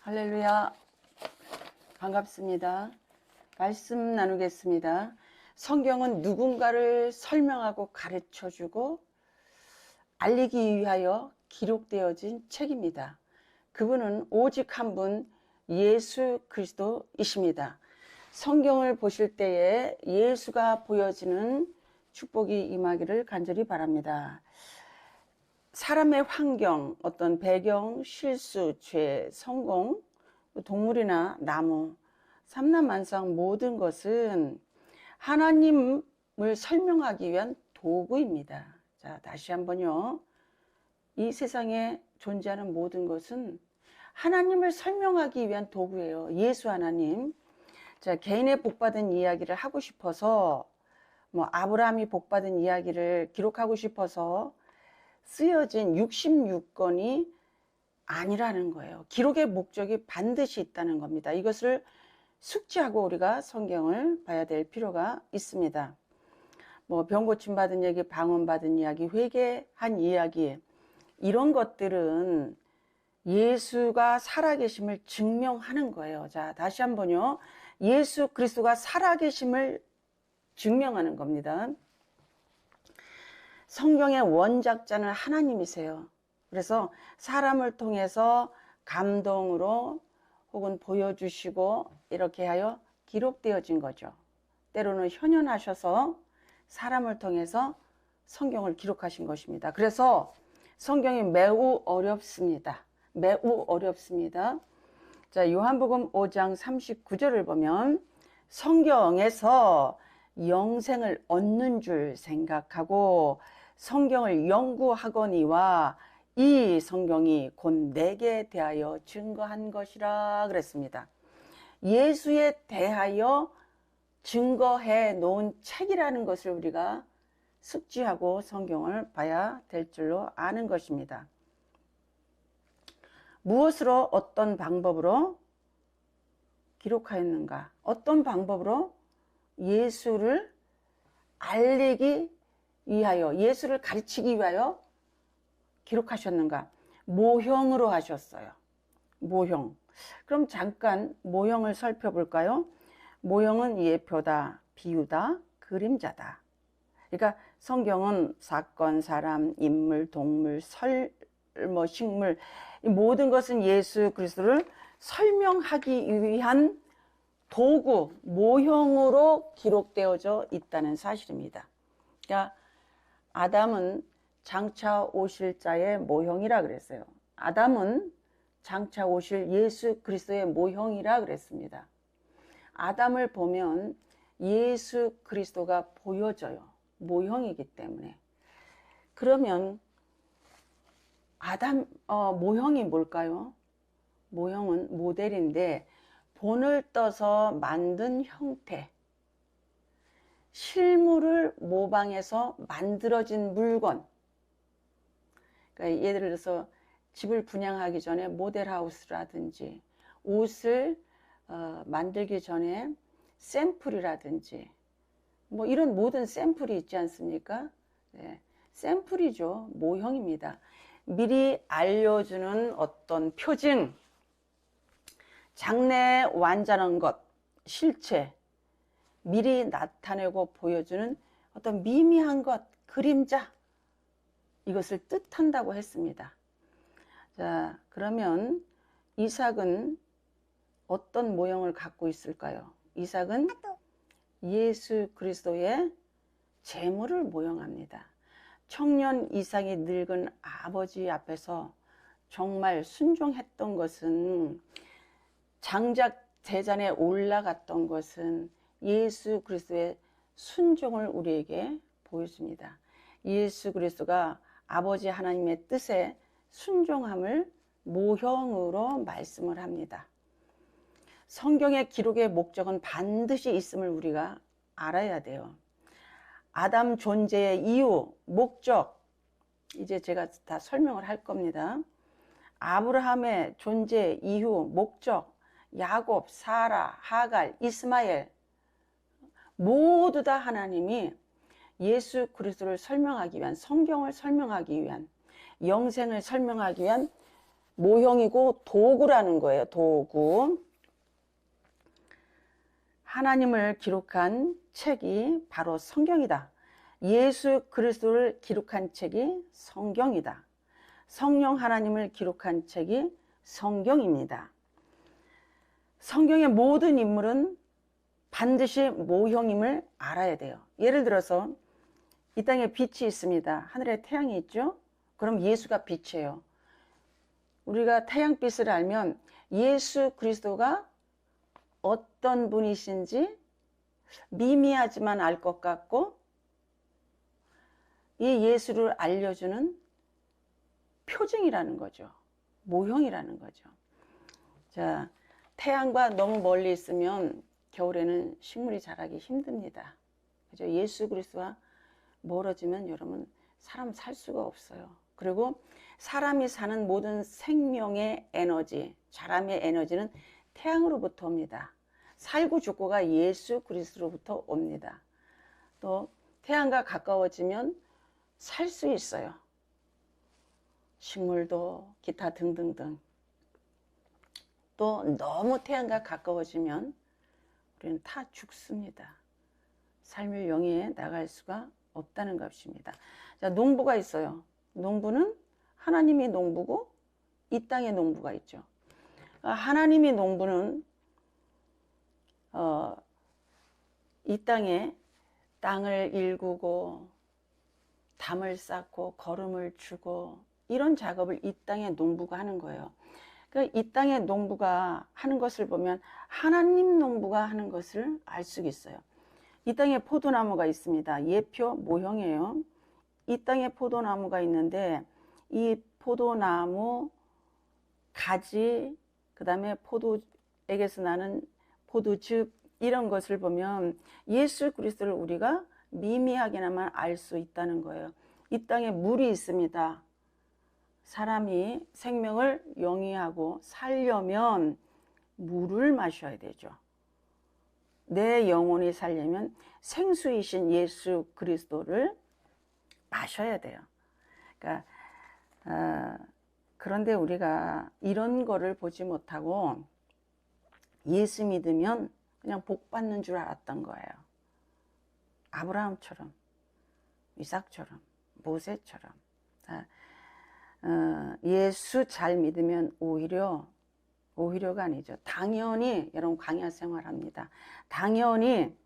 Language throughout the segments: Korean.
할렐루야. 반갑습니다. 말씀 나누겠습니다. 성경은 누군가를 설명하고 가르쳐주고 알리기 위하여 기록되어진 책입니다. 그분은 오직 한 분 예수 그리스도이십니다. 성경을 보실 때에 예수가 보여지는 축복이 임하기를 간절히 바랍니다. 사람의 환경, 어떤 배경, 실수, 죄, 성공, 동물이나 나무, 삼라만상 모든 것은 하나님을 설명하기 위한 도구입니다. 자, 다시 한번요. 이 세상에 존재하는 모든 것은 하나님을 설명하기 위한 도구예요. 예수 하나님. 자, 개인의 복받은 이야기를 하고 싶어서, 아브라함이 복받은 이야기를 기록하고 싶어서 쓰여진 66권이 아니라는 거예요. 기록의 목적이 반드시 있다는 겁니다. 이것을 숙지하고 우리가 성경을 봐야 될 필요가 있습니다. 병 고침 받은 이야기, 방언 받은 이야기, 회개한 이야기, 이런 것들은 예수가 살아계심을 증명하는 거예요. 자, 다시 한번요. 예수 그리스도가 살아계심을 증명하는 겁니다. 성경의 원작자는 하나님이세요. 그래서 사람을 통해서 감동으로 혹은 보여주시고 이렇게 하여 기록되어진 거죠. 때로는 현현하셔서 사람을 통해서 성경을 기록하신 것입니다. 그래서 성경이 매우 어렵습니다. 매우 어렵습니다. 자, 요한복음 5장 39절을 보면 성경에서 영생을 얻는 줄 생각하고 성경을 연구하거니와 이 성경이 곧 내게 대하여 증거한 것이라 그랬습니다. 예수에 대하여 증거해 놓은 책이라는 것을 우리가 숙지하고 성경을 봐야 될 줄로 아는 것입니다. 무엇으로 어떤 방법으로 기록하였는가? 어떤 방법으로 예수를 알리기 위하여, 예수를 가르치기 위하여 기록하셨는가? 모형으로 하셨어요. 모형. 그럼 잠깐 모형을 살펴볼까요? 모형은 예표다, 비유다, 그림자다. 그러니까 성경은 사건, 사람, 인물, 동물, 식물, 이 모든 것은 예수 그리스도를 설명하기 위한 도구, 모형으로 기록되어져 있다는 사실입니다. 그러니까 아담은 장차 오실 자의 모형이라 그랬어요. 아담은 장차 오실 예수 그리스도의 모형이라 그랬습니다. 아담을 보면 예수 그리스도가 보여져요. 모형이기 때문에. 그러면 아담 모형이 뭘까요? 모형은 모델인데 본을 떠서 만든 형태, 실물을 모방해서 만들어진 물건. 그러니까 예를 들어서 집을 분양하기 전에 모델하우스라든지 옷을 만들기 전에 샘플이라든지 이런 모든 샘플이 있지 않습니까? 네, 샘플이죠. 모형입니다. 미리 알려주는 어떤 표징, 장래에 완전한 것, 실체, 미리 나타내고 보여주는 어떤 미미한 것, 그림자, 이것을 뜻한다고 했습니다. 자, 그러면 이삭은 어떤 모형을 갖고 있을까요? 이삭은 예수 그리스도의 재물을 모형합니다. 청년 이삭이 늙은 아버지 앞에서 정말 순종했던 것은, 장작 제단에 올라갔던 것은 예수 그리스도의 순종을 우리에게 보여줍니다. 예수 그리스도가 아버지 하나님의 뜻에 순종함을 모형으로 말씀을 합니다. 성경의 기록의 목적은 반드시 있음을 우리가 알아야 돼요. 아담 존재의 이유, 목적, 이제 제가 다 설명을 할 겁니다. 아브라함의 존재, 이유, 목적, 야곱, 사라, 하갈, 이스마엘, 모두 다 하나님이 예수 그리스도를 설명하기 위한, 성경을 설명하기 위한, 영생을 설명하기 위한 모형이고 도구라는 거예요. 도구. 하나님을 기록한 책이 바로 성경이다. 예수 그리스도를 기록한 책이 성경이다. 성령 하나님을 기록한 책이 성경입니다. 성경의 모든 인물은 반드시 모형임을 알아야 돼요. 예를 들어서 이 땅에 빛이 있습니다. 하늘에 태양이 있죠? 그럼 예수가 빛이에요. 우리가 태양빛을 알면 예수 그리스도가 어떤 분이신지 미미하지만 알 것 같고, 이 예수를 알려주는 표징이라는 거죠. 모형이라는 거죠. 자, 태양과 너무 멀리 있으면 겨울에는 식물이 자라기 힘듭니다. 그죠? 예수 그리스도와 멀어지면 여러분 사람 살 수가 없어요. 그리고 사람이 사는 모든 생명의 에너지, 자람의 에너지는 태양으로부터 옵니다. 살고 죽고가 예수 그리스도로부터 옵니다. 또 태양과 가까워지면 살 수 있어요. 식물도 기타 등등등. 또 너무 태양과 가까워지면 우리는 다 죽습니다. 삶의 영위에 나갈 수가 없다는 것입니다. 자, 농부가 있어요. 농부는 하나님이 농부고 이 땅에 농부가 있죠. 하나님이 농부는 이 땅에 땅을 일구고 담을 쌓고 거름을 주고 이런 작업을 이 땅의 농부가 하는 거예요. 그러니까 이 땅의 농부가 하는 것을 보면 하나님 농부가 하는 것을 알 수 있어요. 이 땅에 포도나무가 있습니다. 예표 모형이에요. 이 땅에 포도나무가 있는데 이 포도나무 가지, 그 다음에 포도액에서 나는 포도즙 이런 것을 보면 예수 그리스도를 우리가 미미하게나마 알 수 있다는 거예요. 이 땅에 물이 있습니다. 사람이 생명을 영위하고 살려면 물을 마셔야 되죠. 내 영혼이 살려면 생수이신 예수 그리스도를 마셔야 돼요. 그러니까 그런데 우리가 이런 거를 보지 못하고 예수 믿으면 그냥 복 받는 줄 알았던 거예요. 아브라함처럼, 이삭처럼, 모세처럼. 예수 잘 믿으면 오히려가 아니죠. 당연히 여러분 광야 생활합니다. 당연히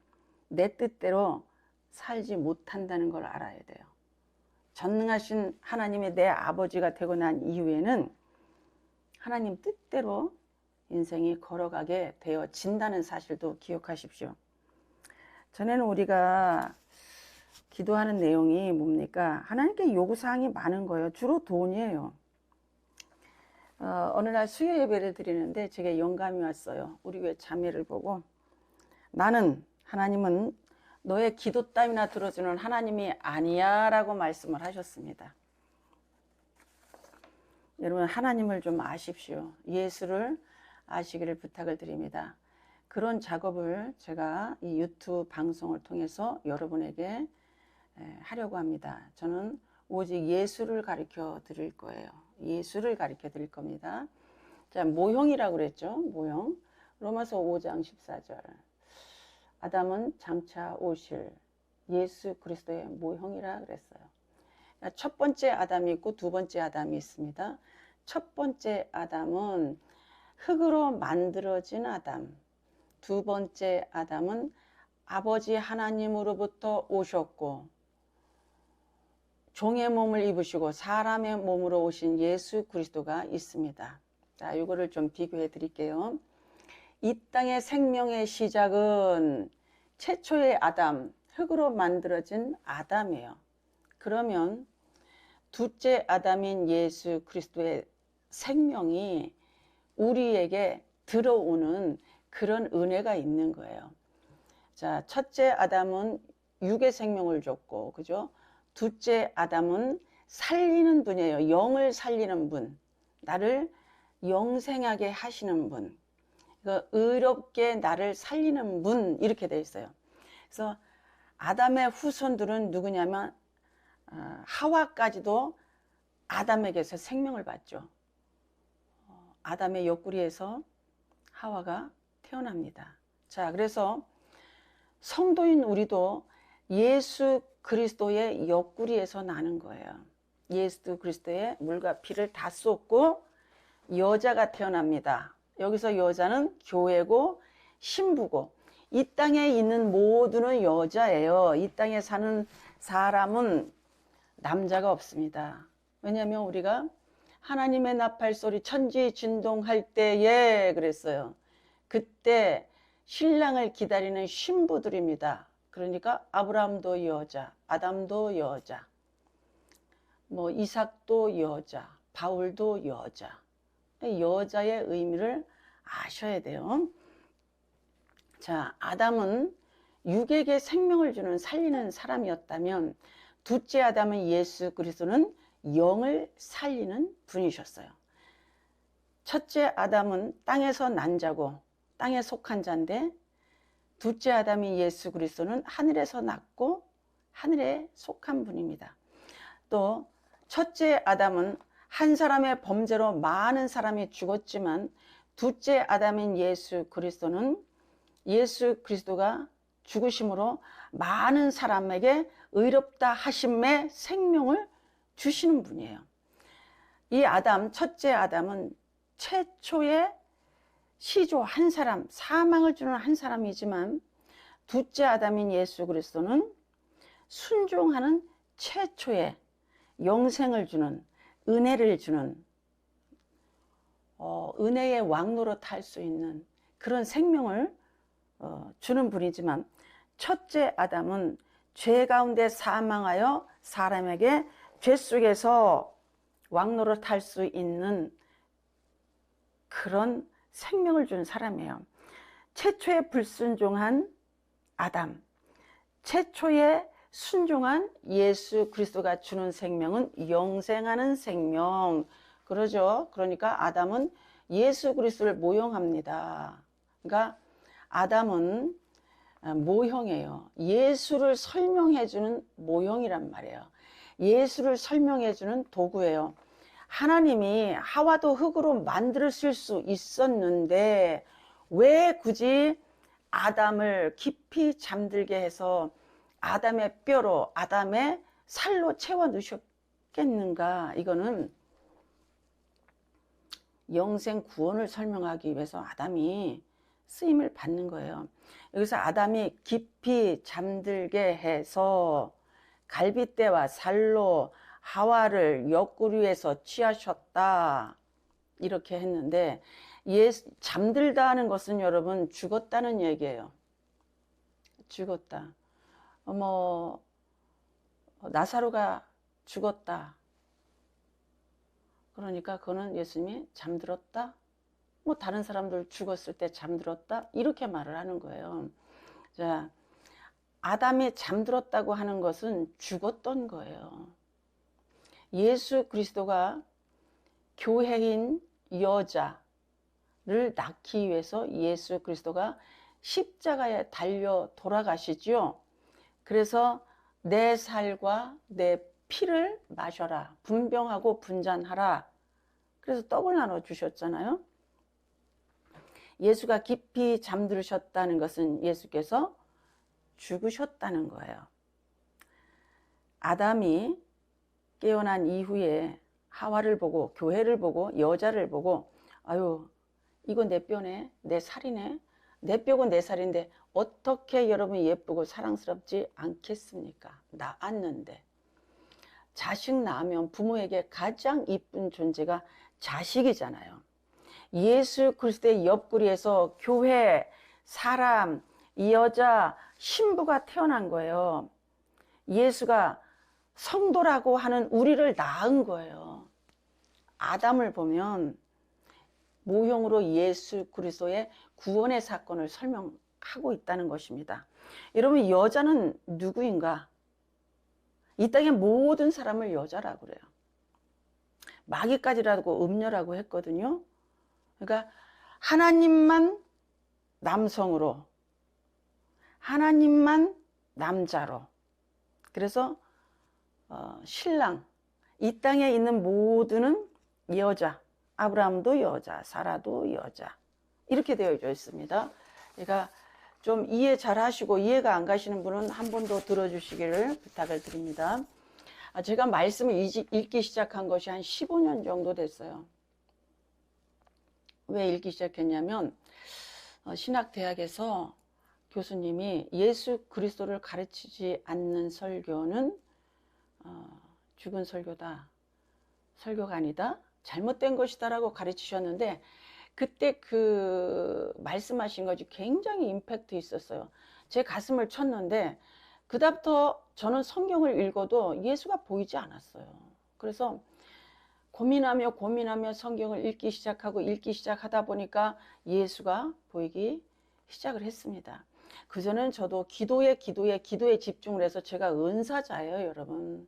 내 뜻대로 살지 못한다는 걸 알아야 돼요. 전능하신 하나님이 내 아버지가 되고 난 이후에는 하나님 뜻대로 인생이 걸어가게 되어진다는 사실도 기억하십시오. 전에는 우리가 기도하는 내용이 뭡니까? 하나님께 요구사항이 많은 거예요. 주로 돈이에요. 어느 날 수요 예배를 드리는데 제게 영감이 왔어요. 우리 교회 자매를 보고 하나님은 너의 기도 따위나 들어주는 하나님이 아니야 라고 말씀을 하셨습니다. 여러분 하나님을 좀 아십시오. 예수를 아시기를 부탁을 드립니다. 그런 작업을 제가 이 유튜브 방송을 통해서 여러분에게 하려고 합니다. 저는 오직 예수를 가르쳐 드릴 거예요. 예수를 가르쳐 드릴 겁니다. 자, 모형이라고 그랬죠. 모형. 로마서 5장 14절. 아담은 장차 오실 예수 그리스도의 모형이라 그랬어요. 첫 번째 아담이 있고 두 번째 아담이 있습니다. 첫 번째 아담은 흙으로 만들어진 아담. 두 번째 아담은 아버지 하나님으로부터 오셨고 종의 몸을 입으시고 사람의 몸으로 오신 예수 그리스도가 있습니다. 자, 이거를 좀 비교해 드릴게요. 이 땅의 생명의 시작은 최초의 아담, 흙으로 만들어진 아담이에요. 그러면 둘째 아담인 예수 그리스도의 생명이 우리에게 들어오는 그런 은혜가 있는 거예요. 자, 첫째 아담은 육의 생명을 줬고, 그죠? 둘째 아담은 살리는 분이에요. 영을 살리는 분. 나를 영생하게 하시는 분. 의롭게 나를 살리는 분. 이렇게 되어 있어요. 그래서 아담의 후손들은 누구냐면 하와까지도 아담에게서 생명을 받죠. 아담의 옆구리에서 하와가 태어납니다. 자, 그래서 성도인 우리도 예수 그리스도의 옆구리에서 나는 거예요. 예수 그리스도의 물과 피를 다 쏟고 여자가 태어납니다. 여기서 여자는 교회고 신부고, 이 땅에 있는 모두는 여자예요. 이 땅에 사는 사람은 남자가 없습니다. 왜냐하면 우리가 하나님의 나팔소리 천지 진동할 때에 그랬어요. 그때 신랑을 기다리는 신부들입니다. 그러니까 아브라함도 여자, 아담도 여자, 뭐 이삭도 여자, 바울도 여자. 여자의 의미를 아셔야 돼요. 자, 아담은 육에게 생명을 주는 살리는 사람이었다면, 둘째 아담은 예수 그리스도는 영을 살리는 분이셨어요. 첫째 아담은 땅에서 난 자고 땅에 속한 자인데, 둘째 아담이 예수 그리스도는 하늘에서 났고 하늘에 속한 분입니다. 또 첫째 아담은 한 사람의 범죄로 많은 사람이 죽었지만, 둘째 아담인 예수 그리스도는 예수 그리스도가 죽으심으로 많은 사람에게 의롭다 하심의 생명을 주시는 분이에요. 이 아담, 첫째 아담은 최초의 시조 한 사람, 사망을 주는 한 사람이지만, 둘째 아담인 예수 그리스도는 순종하는 최초의 영생을 주는, 은혜를 주는, 은혜의 왕노릇 할 수 있는 그런 생명을 주는 분이지만, 첫째 아담은 죄 가운데 사망하여 사람에게 죄 속에서 왕노릇 할 수 있는 그런 생명을 준 사람이에요. 최초의 불순종한 아담, 최초의 순종한 예수 그리스도가 주는 생명은 영생하는 생명. 그러죠. 그러니까 아담은 예수 그리스도를 모형합니다. 그러니까 아담은 모형이에요. 예수를 설명해주는 모형이란 말이에요. 예수를 설명해주는 도구예요. 하나님이 하와도 흙으로 만들었을 수 있었는데 왜 굳이 아담을 깊이 잠들게 해서 아담의 뼈로, 아담의 살로 채워 넣으셨겠는가? 이거는 영생 구원을 설명하기 위해서 아담이 쓰임을 받는 거예요. 여기서 아담이 깊이 잠들게 해서 갈빗대와 살로 하와를 옆구리에서 취하셨다, 이렇게 했는데, 잠들다 하는 것은 여러분 죽었다는 얘기예요. 죽었다. 나사로가 죽었다. 그러니까 그거는 예수님이 잠들었다. 다른 사람들 죽었을 때 잠들었다. 이렇게 말을 하는 거예요. 자, 아담이 잠들었다고 하는 것은 죽었던 거예요. 예수 그리스도가 교회인 여자를 낳기 위해서 예수 그리스도가 십자가에 달려 돌아가시죠. 그래서 내 살과 내 피를 마셔라. 분병하고 분잔하라. 그래서 떡을 나눠 주셨잖아요. 예수가 깊이 잠들으셨다는 것은 예수께서 죽으셨다는 거예요. 아담이 깨어난 이후에 하와를 보고, 교회를 보고, 여자를 보고, 아유, 이거 내 뼈네, 내 살이네, 내 뼈고 내 살인데 어떻게 여러분 예쁘고 사랑스럽지 않겠습니까? 낳았는데. 자식 낳으면 부모에게 가장 이쁜 존재가 자식이잖아요. 예수 그리스도의 옆구리에서 교회, 사람, 이 여자, 신부가 태어난 거예요. 예수가 성도라고 하는 우리를 낳은 거예요. 아담을 보면 모형으로 예수 그리스도의 구원의 사건을 설명하고 있다는 것입니다. 여러분, 여자는 누구인가? 이 땅의 모든 사람을 여자라고 그래요. 마귀까지라고 음녀라고 했거든요. 그러니까 하나님만 남성으로, 하나님만 남자로. 그래서 신랑, 이 땅에 있는 모두는 여자, 아브라함도 여자, 사라도 여자. 이렇게 되어져 있습니다. 그러니까 좀 이해 잘 하시고 이해가 안 가시는 분은 한 번 더 들어주시기를 부탁을 드립니다. 제가 말씀을 읽기 시작한 것이 한 15년 정도 됐어요. 왜 읽기 시작했냐면 신학대학에서 교수님이 예수 그리스도를 가르치지 않는 설교는 죽은 설교다, 설교가 아니다, 잘못된 것이다 라고 가르치셨는데, 그때 그 말씀하신 것이 굉장히 임팩트 있었어요. 제 가슴을 쳤는데 그다음부터 저는 성경을 읽어도 예수가 보이지 않았어요. 그래서 고민하며 성경을 읽기 시작하다 보니까 예수가 보이기 시작을 했습니다. 그전엔 저도 기도에 집중을 해서, 제가 은사자예요, 여러분.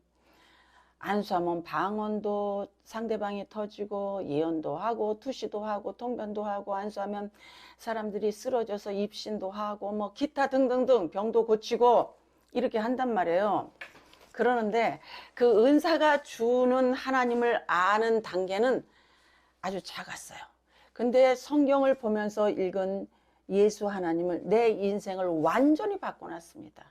안수하면 방언도 상대방이 터지고, 예언도 하고, 투시도 하고, 통변도 하고, 안수하면 사람들이 쓰러져서 입신도 하고, 뭐 기타 등등등 병도 고치고 이렇게 한단 말이에요. 그러는데 그 은사가 주는 하나님을 아는 단계는 아주 작았어요. 근데 성경을 보면서 읽은 예수 하나님을, 내 인생을 완전히 바꿔놨습니다.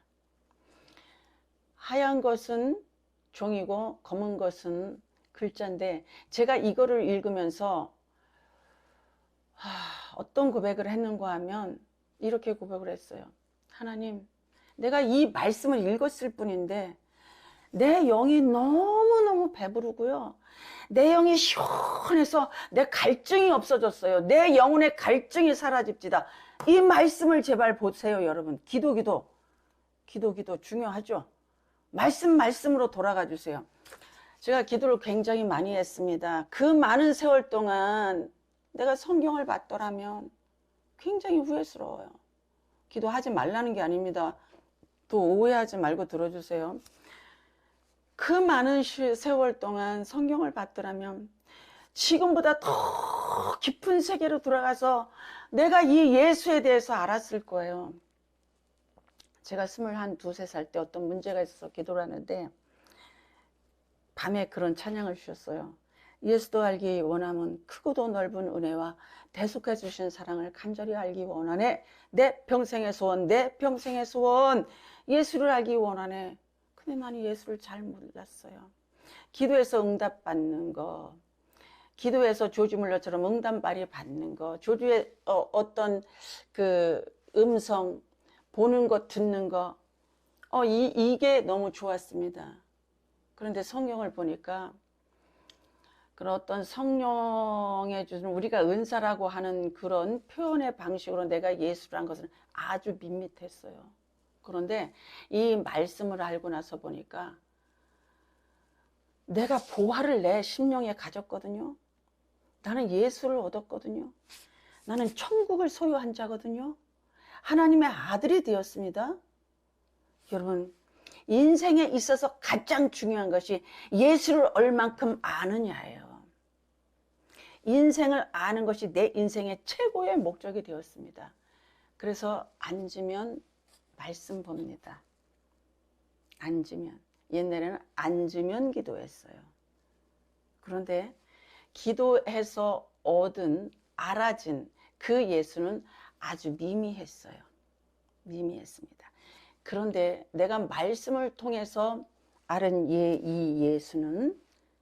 하얀 것은 종이고 검은 것은 글자인데, 제가 이거를 읽으면서 어떤 고백을 했는가 하면 이렇게 고백을 했어요. 하나님, 내가 이 말씀을 읽었을 뿐인데 내 영이 너무너무 배부르고요, 내 영이 시원해서 내 갈증이 없어졌어요. 내 영혼의 갈증이 사라집시다. 이 말씀을 제발 보세요, 여러분. 기도 중요하죠. 말씀으로 돌아가 주세요. 제가 기도를 굉장히 많이 했습니다. 그 많은 세월 동안 내가 성경을 봤더라면 굉장히 후회스러워요. 기도하지 말라는 게 아닙니다. 또 오해하지 말고 들어주세요. 그 많은 세월 동안 성경을 봤더라면 지금보다 더 깊은 세계로 들어가서 내가 이 예수에 대해서 알았을 거예요. 제가 22살 때 어떤 문제가 있어서 기도를 하는데 밤에 그런 찬양을 주셨어요. 예수도 알기 원하면 크고도 넓은 은혜와 대속해 주신 사랑을 간절히 알기 원하네. 내 평생의 소원, 내 평생의 소원, 예수를 알기 원하네. 근데 나는 예수를 잘 몰랐어요. 기도해서 응답받는 거, 기도해서 조지 물러처럼 응답발이 받는 거, 조주의 어떤 그 음성, 보는 것, 듣는 거, 이게 너무 좋았습니다. 그런데 성경을 보니까 그런 어떤 성령에 주는 우리가 은사라고 하는 그런 표현의 방식으로 내가 예수란 것은 아주 밋밋했어요. 그런데 이 말씀을 알고 나서 보니까 내가 보화를 내 심령에 가졌거든요. 나는 예수를 얻었거든요. 나는 천국을 소유한 자거든요. 하나님의 아들이 되었습니다. 여러분, 인생에 있어서 가장 중요한 것이 예수를 얼만큼 아느냐예요. 인생을 아는 것이 내 인생의 최고의 목적이 되었습니다. 그래서 앉으면 말씀 봅니다. 앉으면. 옛날에는 앉으면 기도했어요. 그런데 기도해서 얻은, 알아진 그 예수는 아주 미미했어요. 미미했습니다. 그런데 내가 말씀을 통해서 알은 이 예수는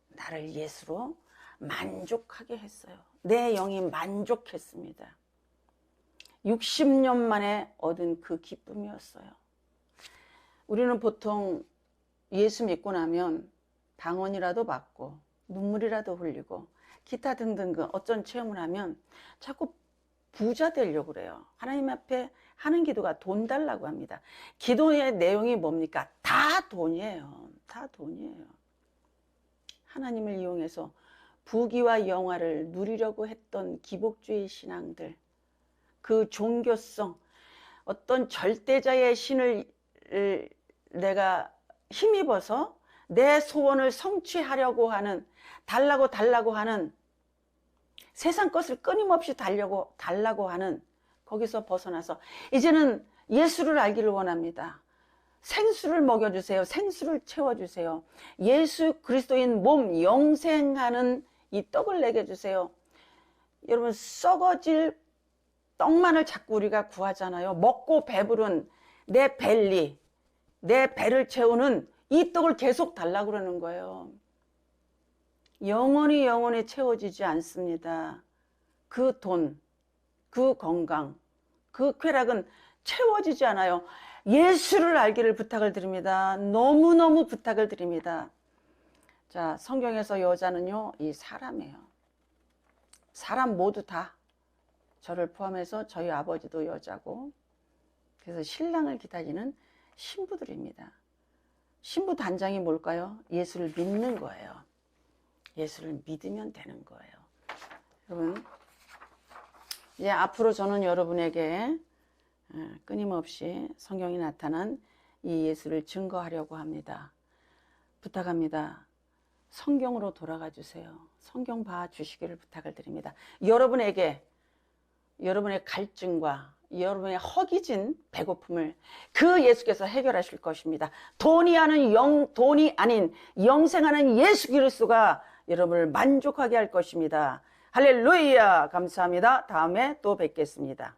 나를 예수로 만족하게 했어요. 내 영이 만족했습니다. 60년 만에 얻은 그 기쁨이었어요. 우리는 보통 예수 믿고 나면 방언이라도 받고 눈물이라도 흘리고 기타 등등 어떤 체험을 하면 자꾸 부자 되려고 그래요. 하나님 앞에 하는 기도가 돈 달라고 합니다. 기도의 내용이 뭡니까? 다 돈이에요. 다 돈이에요. 하나님을 이용해서 부귀와 영화를 누리려고 했던 기복주의 신앙들, 그 종교성, 어떤 절대자의 신을 내가 힘입어서 내 소원을 성취하려고 하는, 달라고 하는, 세상 것을 끊임없이 달라고 하는, 거기서 벗어나서 이제는 예수를 알기를 원합니다. 생수를 먹여주세요. 생수를 채워주세요. 예수 그리스도인 몸 영생하는 이 떡을 내게 주세요. 여러분 썩어질 떡만을 자꾸 우리가 구하잖아요. 먹고 배부른 내 벨리, 내 배를 채우는 이 떡을 계속 달라고 그러는 거예요. 영원히 채워지지 않습니다. 그 돈, 그 건강, 그 쾌락은 채워지지 않아요. 예수를 알기를 부탁을 드립니다. 너무너무 부탁을 드립니다. 자, 성경에서 여자는요, 이 사람이에요. 사람 모두 다, 저를 포함해서 저희 아버지도 여자고, 그래서 신랑을 기다리는 신부들입니다. 신부 단장이 뭘까요? 예수를 믿는 거예요. 예수를 믿으면 되는 거예요. 여러분, 이제 앞으로 저는 여러분에게 끊임없이 성경이 나타난 이 예수를 증거하려고 합니다. 부탁합니다. 성경으로 돌아가 주세요. 성경 봐 주시기를 부탁을 드립니다. 여러분에게 여러분의 갈증과 여러분의 허기진 배고픔을 그 예수께서 해결하실 것입니다. 돈이 아닌 영생하는 예수 그리스도가 여러분을 만족하게 할 것입니다. 할렐루야! 감사합니다. 다음에 또 뵙겠습니다.